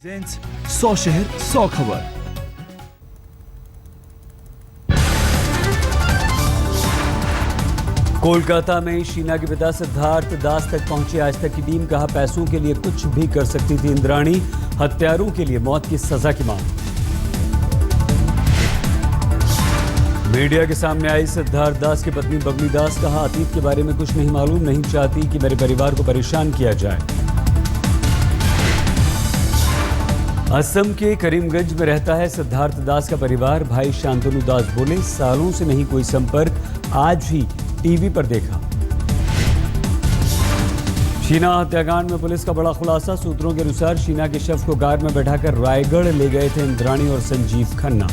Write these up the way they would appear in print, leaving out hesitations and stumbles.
100 शहर 100 खबर। कोलकाता में शीना के पिता सिद्धार्थ दास तक पहुंची आज तक की टीम। कहा पैसों के लिए कुछ भी कर सकती थी इंद्राणी। हत्यारों के लिए मौत की सजा की मांग। मीडिया के सामने आई सिद्धार्थ दास की पत्नी बबली दास। कहा अतीत के बारे में कुछ नहीं मालूम, नहीं चाहती कि मेरे परिवार को परेशान किया जाए। असम के करीमगंज में रहता है सिद्धार्थ दास का परिवार। भाई शांतनु दास बोले सालों से नहीं कोई संपर्क, आज ही टीवी पर देखा। शीना हत्याकांड में पुलिस का बड़ा खुलासा। सूत्रों के अनुसार शीना के शव को कार में बैठाकर रायगढ़ ले गए थे इंद्राणी और संजीव खन्ना।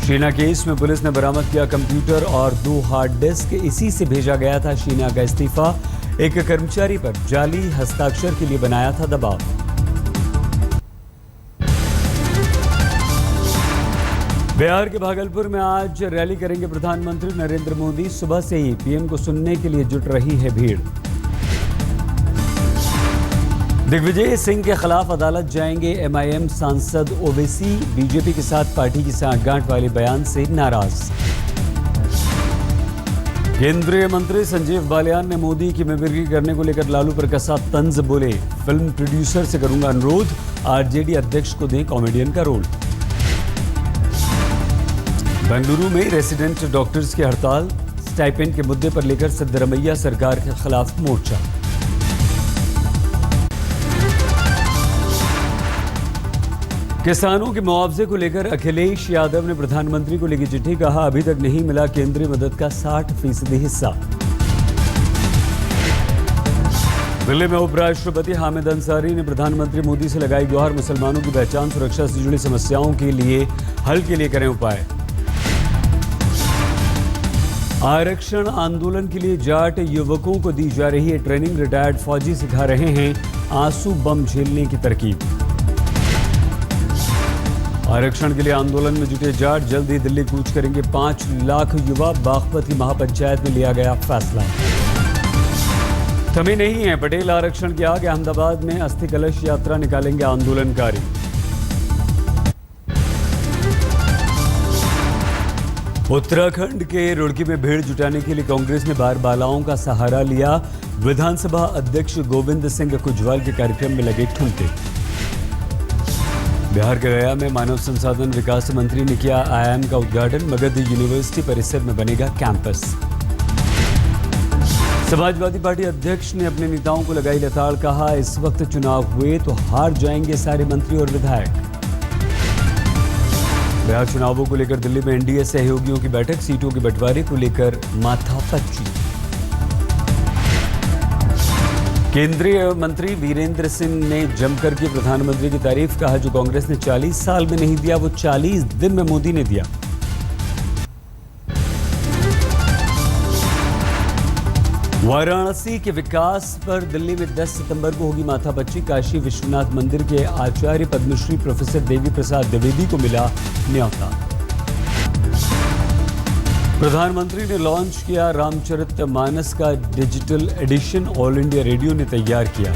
शीना केस में पुलिस ने बरामद किया कंप्यूटर और 2 हार्ड डिस्क। इसी से भेजा गया था शीना का इस्तीफा। एक कर्मचारी पर जाली हस्ताक्षर के लिए बनाया था दबाव। बिहार के भागलपुर में आज रैली करेंगे प्रधानमंत्री नरेंद्र मोदी। सुबह से ही पीएम को सुनने के लिए जुट रही है भीड़। दिग्विजय सिंह के खिलाफ अदालत जाएंगे एमआईएम सांसद ओवैसी। बीजेपी के साथ पार्टी की सांठगांठ वाले बयान से नाराज। केंद्रीय मंत्री संजीव बालियान ने मोदी की मिमिक्री करने को लेकर लालू पर कसा तंज। बोले फिल्म प्रोड्यूसर से करूंगा अनुरोध, आरजेडी अध्यक्ष को दें कॉमेडियन का रोल। बेंगलुरु में रेसिडेंट डॉक्टर्स की हड़ताल। स्टाइपेंड के मुद्दे पर लेकर सिद्धरमैया सरकार के खिलाफ मोर्चा। किसानों के मुआवजे को लेकर अखिलेश यादव ने प्रधानमंत्री को लिखी चिट्ठी। कहा अभी तक नहीं मिला केंद्रीय मदद का 60% हिस्सा। दिल्ली में उपराष्ट्रपति हामिद अंसारी ने प्रधानमंत्री मोदी से लगाई गुहार। मुसलमानों की पहचान सुरक्षा से जुड़ी समस्याओं के लिए हल के लिए करें उपाय। आरक्षण आंदोलन के लिए जाट युवकों को दी जा रही है ट्रेनिंग। रिटायर्ड फौजी सिखा रहे हैं आंसू बम झेलने की तरकीब। आरक्षण के लिए आंदोलन में जुटे जाट जल्द ही दिल्ली कूच करेंगे 5 लाख युवा। बागपत की महापंचायत में लिया गया फैसला। थमे नहीं है पटेल आरक्षण के आगे। अहमदाबाद में अस्थि कलश यात्रा निकालेंगे आंदोलनकारी। उत्तराखंड के रुड़की में भीड़ जुटाने के लिए कांग्रेस ने बारबालाओं का सहारा लिया। विधानसभा अध्यक्ष गोविंद सिंह कुजवाल के कार्यक्रम में लगे ठुमके। बिहार के गया में मानव संसाधन विकास मंत्री ने किया आईआईएम का उद्घाटन। मगध यूनिवर्सिटी परिसर में बनेगा कैंपस। समाजवादी पार्टी अध्यक्ष ने अपने नेताओं को लगाई लताड़। कहा इस वक्त चुनाव हुए तो हार जाएंगे सारे मंत्री और विधायक। बिहार चुनावों को लेकर दिल्ली में एनडीए सहयोगियों की बैठक। सीटों के बंटवारे को लेकर माथापच्ची। केंद्रीय मंत्री वीरेंद्र सिंह ने जमकर की प्रधानमंत्री की तारीफ। कहा जो कांग्रेस ने 40 साल में नहीं दिया वो 40 दिन में मोदी ने दिया। वाराणसी के विकास पर दिल्ली में 10 सितंबर को होगी माथापच्ची। काशी विश्वनाथ मंदिर के आचार्य पद्मश्री प्रोफेसर देवी प्रसाद द्विवेदी को मिला न्यौता। प्रधानमंत्री ने लॉन्च किया रामचरितमानस का digital addition. All India radio ने तैयार किया।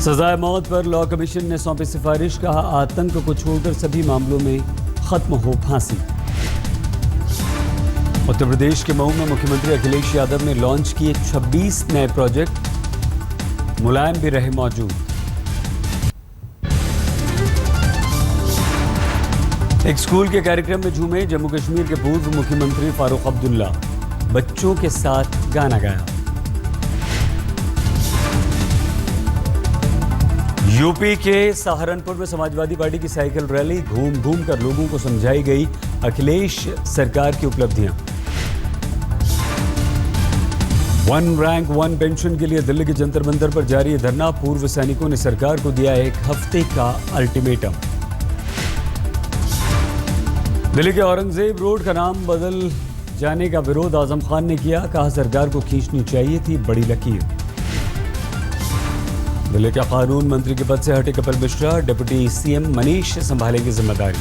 सजाए मौत पर लॉ कमीशन ने सौंपी सिफारिश। कहा आतंक को छोड़कर सभी मामलों में खत्म हो फांसी। उत्तर प्रदेश के मऊ में मुख्यमंत्री अखिलेश यादव ने लॉन्च किए 26 नए प्रोजेक्ट। मुलायम भी रहे मौजूद। एक स्कूल के कार्यक्रम में झूमे जम्मू कश्मीर के पूर्व मुख्यमंत्री फारूक अब्दुल्ला। बच्चों के साथ गाना गाया। यूपी के सहारनपुर में समाजवादी पार्टी की साइकिल रैली। घूम घूम कर लोगों को समझाई गई अखिलेश सरकार की उपलब्धियां। 1 रैंक 1 पेंशन के लिए दिल्ली के जंतर मंतर पर जारी है धरना। पूर्व सैनिकों ने सरकार को दिया 1 हफ्ते का अल्टीमेटम। दिल्ली के औरंगजेब रोड का नाम बदल जाने का विरोध आजम खान ने किया। कहा सरकार को खींचनी चाहिए थी बड़ी लकीर। दिल्ली के कानून मंत्री के पद से हटे कपिल मिश्रा। डिप्टी सीएम मनीष संभालेंगे जिम्मेदारी।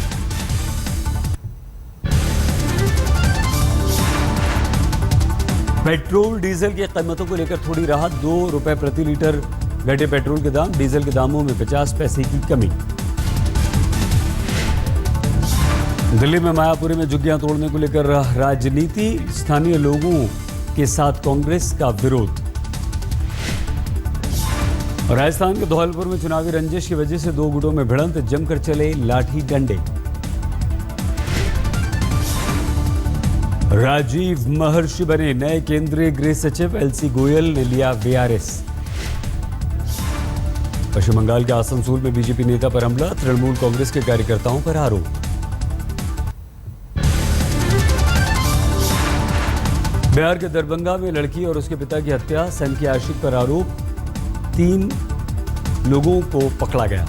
पेट्रोल डीजल की कीमतों को लेकर थोड़ी राहत, 2 रुपए प्रति लीटर घटे पेट्रोल के दाम, डीजल के दामों में 50 पैसे की कमी। दिल्ली में मायापुरी में झुग्गियां तोड़ने को लेकर राजनीति, स्थानीय लोगों के साथ कांग्रेस का विरोध। राजस्थान के धौलपुर में चुनावी रंजिश की वजह से 2 गुटों में भिड़ंत, जमकर चले लाठी डंडे। राजीव महर्षि बने नए केंद्रीय गृह सचिव, एलसी गोयल ने लिया वीआरएस। पश्चिम बंगाल के आसनसोल में बीजेपी नेता पर हमला, तृणमूल कांग्रेस के कार्यकर्ताओं पर आरोप। बिहार के दरभंगा में लड़की और उसके पिता की हत्या, सन की आशिक पर आरोप, 3 लोगों को पकड़ा गया।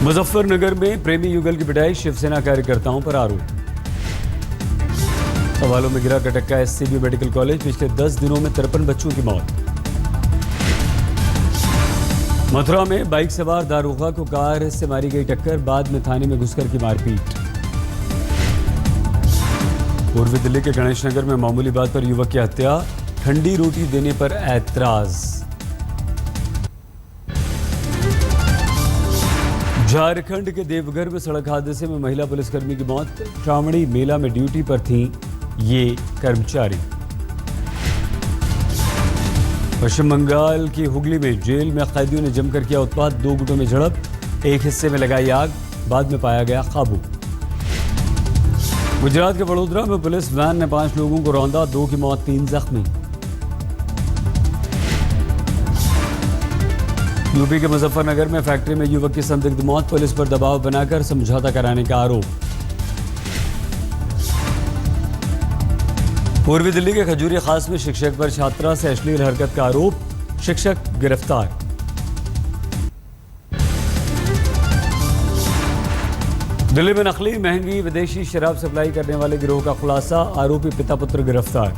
मुजफ्फरनगर में प्रेमी युगल की पिटाई, शिवसेना कार्यकर्ताओं पर आरोप। सवालों में गिरा कटक्का एससीबी मेडिकल कॉलेज, पिछले 10 दिनों में 53 बच्चों की मौत। मथुरा में बाइक सवार दारोगा को कार से मारी गई टक्कर, बाद में थाने में घुसकर की मारपीट। पूर्वी दिल्ली के गणेश नगर में मामूली बात पर युवक की हत्या, ठंडी रोटी देने पर ऐतराज। झारखंड के देवघर में सड़क हादसे में महिला पुलिसकर्मी की मौत, श्रावणी मेला में ड्यूटी पर थीं ये कर्मचारी। पश्चिम बंगाल की हुगली में जेल में कैदियों ने जमकर किया उत्पात, 2 गुटों में झड़प, एक हिस्से में लगाई आग, बाद में पाया गया काबू। गुजरात के वडोदरा में पुलिस वैन ने 5 लोगों को रौंदा, 2 की मौत, 3 जख्मी। यूपी के मुजफ्फरनगर में फैक्ट्री में युवक की संदिग्ध मौत, पुलिस पर दबाव बनाकर समझौता कराने का आरोप। पूर्वी दिल्ली के खजूरी खास में शिक्षक पर छात्रा से अश्लील हरकत का आरोप, शिक्षक गिरफ्तार। दिल्ली में नकली महंगी विदेशी शराब सप्लाई करने वाले गिरोह का खुलासा, आरोपी पिता पुत्र गिरफ्तार।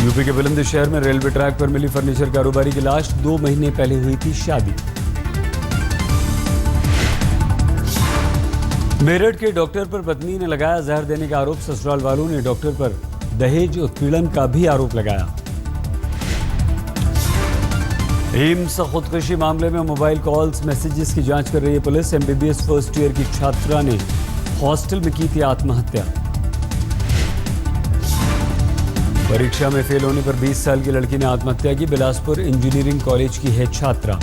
यूपी के बुलंदशहर में रेलवे ट्रैक पर मिली फर्नीचर कारोबारी की लाश, 2 महीने पहले हुई थी शादी। मेरठ के डॉक्टर पर पत्नी ने लगाया जहर देने का आरोप, ससुराल वालों ने डॉक्टर पर दहेज उत्पीड़न का भी आरोप लगाया। एम्स खुदकुशी मामले में मोबाइल कॉल्स मैसेजेस की जांच कर रही है पुलिस, एमबीबीएस फर्स्ट ईयर की छात्रा ने हॉस्टल में की थी आत्महत्या। परीक्षा में फेल होने पर 20 साल की लड़की ने आत्महत्या की, बिलासपुर इंजीनियरिंग कॉलेज की है छात्रा।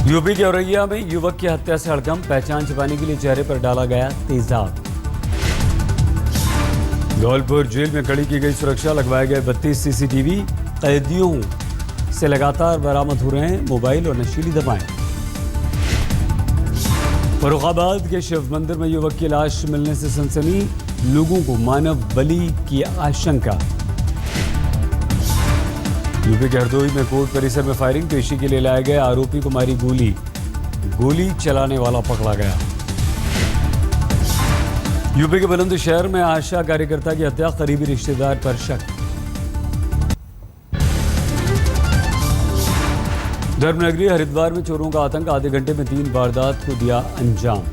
यूपी के औरैया में युवक की हत्या से हड़कंप, पहचान छिपाने के लिए चेहरे पर डाला गया तेजाब। धौलपुर जेल में कड़ी की गई सुरक्षा, लगवाए गए 32 सीसीटीवी, कैदियों से लगातार बरामद हो रहे हैं मोबाइल और नशीली दवाएं। फर्रुखाबाद के शिव मंदिर में युवक की लाश मिलने से सनसनी, लोगों को मानव बलि की आशंका। यूपी के हरदोई में कोर्ट परिसर में फायरिंग, पेशी के लिए लाए गए आरोपी को मारी गोली चलाने वाला पकड़ा गया। यूपी के बुलंदशहर में आशा कार्यकर्ता की हत्या, करीबी रिश्तेदार पर शक। धर्मनगरी हरिद्वार में चोरों का आतंक, आधे घंटे में 3 वारदात को दिया अंजाम।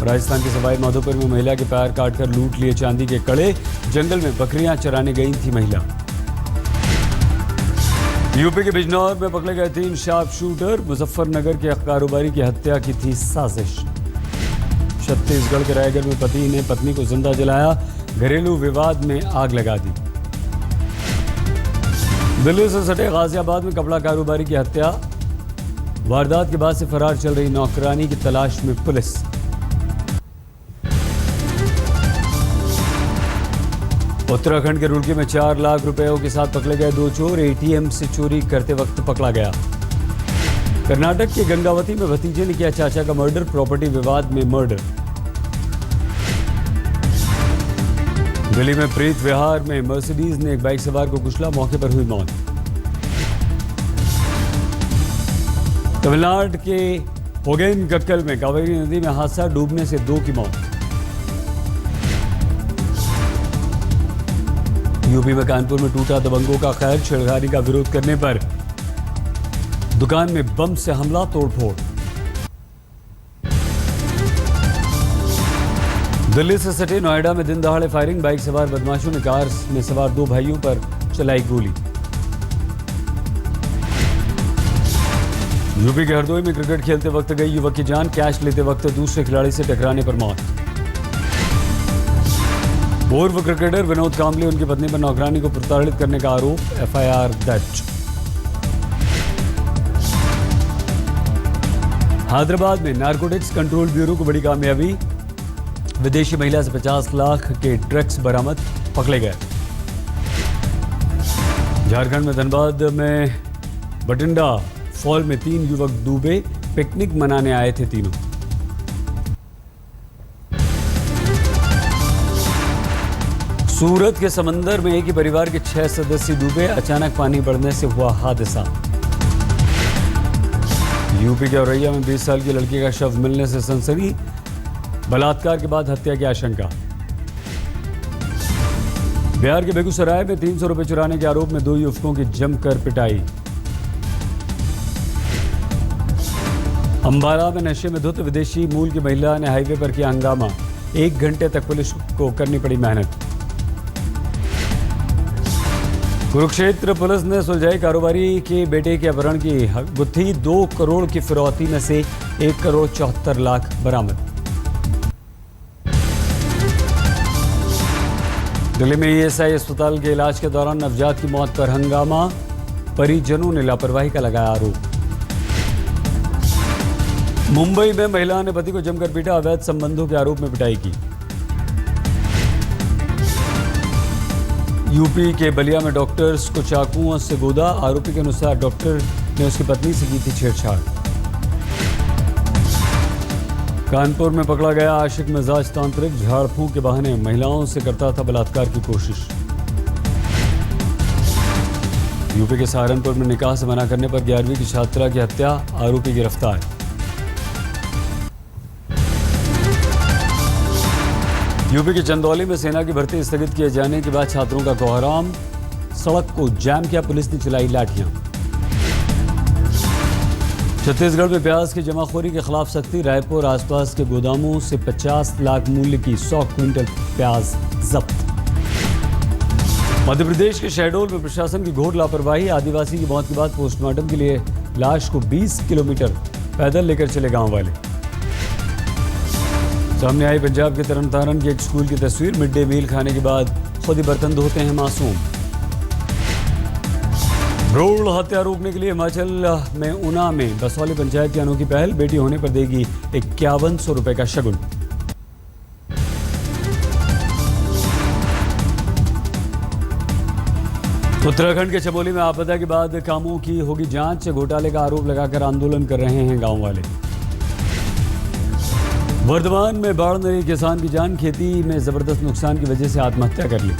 राजस्थान के सवाई माधोपुर में महिला के पैर काटकर लूट लिए चांदी के कड़े, जंगल में बकरियां चराने गई थी महिला। यूपी के बिजनौर में पकड़े गए 3 शार्प शूटर, मुजफ्फरनगर के कारोबारी की हत्या की थी साजिश। छत्तीसगढ़ के रायगढ़ में पति ने पत्नी को जिंदा जलाया, घरेलू विवाद में आग लगा दी। दिल्ली से सटे गाजियाबाद में कपड़ा कारोबारी की हत्या, वारदात के बाद से फरार चल रही नौकरानी की तलाश में पुलिस। उत्तराखंड के रुड़की में 4 लाख रुपयों के साथ पकड़े गए 2 चोर, एटीएम से चोरी करते वक्त पकड़ा गया। कर्नाटक के गंगावती में भतीजे ने किया चाचा का मर्डर, प्रॉपर्टी विवाद में मर्डर। दिल्ली में प्रीत विहार में मर्सिडीज ने एक बाइक सवार को कुचला, मौके पर हुई मौत। तमिलनाडु के ओगेनकक्कल में कावेरी नदी में हादसा, डूबने से 2 की मौत। यूपी में कानपुर में टूटा दबंगों का खैर, छेड़खानी का विरोध करने पर दुकान में बम से हमला, तोड़फोड़। दिल्ली से सटे नोएडा में दिन दहाड़े फायरिंग, बाइक सवार बदमाशों ने कार में सवार 2 भाइयों पर चलाई गोली। यूपी के हरदोई में क्रिकेट खेलते वक्त गई युवक की जान, कैच लेते वक्त दूसरे खिलाड़ी से टकराने पर मौत। पूर्व क्रिकेटर विनोद कांबले, उनकी पत्नी पर नौकरानी को प्रताड़ित करने का आरोप, एफआईआर दर्ज। हैदराबाद में नारकोटिक्स कंट्रोल ब्यूरो को बड़ी कामयाबी, विदेशी महिला से 50 लाख के ड्रग्स बरामद, पकड़े गए। झारखंड में धनबाद में बटिंडा फॉल में 3 युवक डूबे, पिकनिक मनाने आए थे तीनों। सूरत के समंदर में एक ही परिवार के 6 सदस्य डूबे, अचानक पानी बढ़ने से हुआ हादसा। यूपी के औरैया में 20 साल की लड़की का शव मिलने से सनसनी, बलात्कार के बाद हत्या की आशंका। बिहार के बेगूसराय में 300 रुपए चुराने के आरोप में 2 युवकों की जमकर पिटाई। अंबाला में नशे में धुत विदेशी मूल की महिला ने हाईवे पर किया हंगामा, 1 घंटे तक पुलिस को करनी पड़ी मेहनत। कुरुक्षेत्र पुलिस ने सुलझाई कारोबारी के बेटे के अपहरण की गुत्थी, 2 करोड़ की फिरौती में से 1 करोड़ 74 लाख बरामद। दिल्ली में ईएसआई अस्पताल के इलाज के दौरान नवजात की मौत पर हंगामा, परिजनों ने लापरवाही का लगाया आरोप। मुंबई में महिला ने पति को जमकर पीटा, अवैध संबंधों के आरोप में पिटाई की। यूपी के बलिया में डॉक्टर्स को चाकुओं से गोदा, आरोपी के अनुसार डॉक्टर ने उसकी पत्नी से की थी छेड़छाड़। कानपुर में पकड़ा गया आशिक मिजाज तांत्रिक, झाड़ फूंक के बहाने महिलाओं से करता था बलात्कार की कोशिश। यूपी के सहारनपुर में निकाह से मना करने पर 11वीं की छात्रा की हत्या, आरोपी गिरफ्तार। यूपी के चंदौली में सेना की भर्ती स्थगित किए जाने के बाद छात्रों का कोहराम, सड़क को जाम किया, पुलिस ने चलाई लाठियां। छत्तीसगढ़ में प्याज की जमाखोरी के खिलाफ सख्ती, रायपुर आसपास के गोदामों से 50 लाख मूल्य की 100 क्विंटल प्याज जब्त। मध्य प्रदेश के शहडोल में प्रशासन की घोर लापरवाही, आदिवासी की मौत के बाद पोस्टमार्टम के लिए लाश को 20 किलोमीटर पैदल लेकर चले गांव वाले। सामने आई पंजाब के तरन तारण की एक स्कूल की तस्वीर, मिड डे मील खाने के बाद खुद ही बर्तन धोते हैं मासूम। भ्रूण हत्या रोकने के लिए हिमाचल में ऊना में बसौली पंचायत की अनोखी पहल, बेटी होने पर देगी 5100 रुपए का शगुन। उत्तराखंड के चमोली में आपदा के बाद कामों की होगी जांच, घोटाले का आरोप लगाकर आंदोलन कर रहे हैं गांव वाले। वर्धमान में बाढ़ ने रही किसान की जान, खेती में जबरदस्त नुकसान की वजह से आत्महत्या कर ली।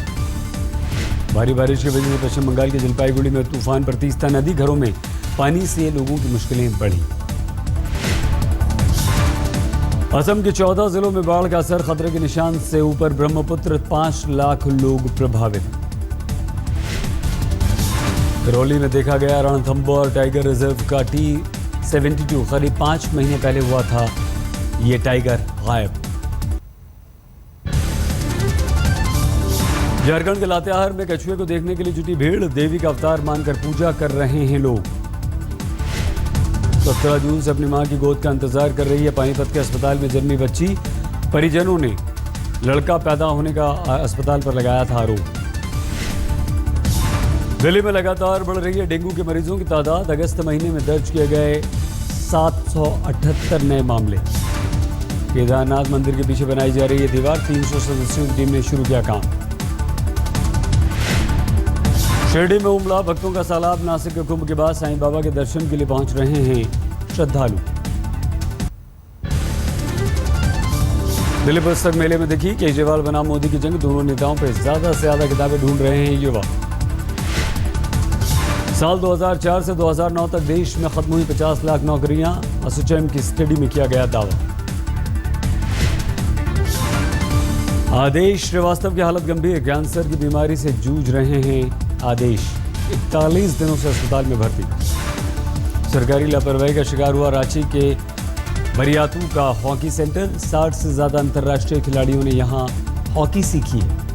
भारी बारिश की वजह से पश्चिम बंगाल के जलपाईगुड़ी में तूफान पर तीस्ता नदी, घरों में पानी से लोगों की मुश्किलें बढ़ी। असम के 14 जिलों में बाढ़ का असर, खतरे के निशान से ऊपर, ब्रह्मपुत्र 5 लाख लोग प्रभावित। करौली में देखा गया रणथंभौर टाइगर रिजर्व का T-72, करीब 5 महीने पहले हुआ था ये टाइगर गायब। झारखंड के लातेहार में कछुए को देखने के लिए जुटी भीड़, देवी का अवतार मानकर पूजा कर रहे हैं लोग। 17 जून से अपनी मां की गोद का इंतजार कर रही है पानीपत के अस्पताल में जन्मी बच्ची, परिजनों ने लड़का पैदा होने का अस्पताल पर लगाया था आरोप। दिल्ली में लगातार बढ़ रही है डेंगू के मरीजों की तादाद, अगस्त महीने में दर्ज किए गए 778 नए मामले। केदारनाथ मंदिर के पीछे बनाई जा रही है दीवार, 300 सदस्यों की टीम ने शुरू किया काम। शिरडी में उमड़ा भक्तों का सैलाब, नासिक के कुंभ के बाद साईं बाबा के दर्शन के लिए पहुंच रहे हैं श्रद्धालु। दिल्ली पुस्तक मेले में दिखी केजरीवाल बनाम मोदी की जंग, दोनों नेताओं पर ज्यादा से ज्यादा किताबें ढूंढ रहे हैं युवा। साल 2004 से 2009 तक देश में खत्म हुई 50 लाख नौकरियां, एसोचैम की स्टडी में किया गया दावा। आदेश श्रीवास्तव की हालत गंभीर, कैंसर की बीमारी से जूझ रहे हैं आदेश, 41 दिनों से अस्पताल में भर्ती। सरकारी लापरवाही का शिकार हुआ रांची के बरियातू का हॉकी सेंटर, 60 से ज्यादा अंतर्राष्ट्रीय खिलाड़ियों ने यहां हॉकी सीखी है।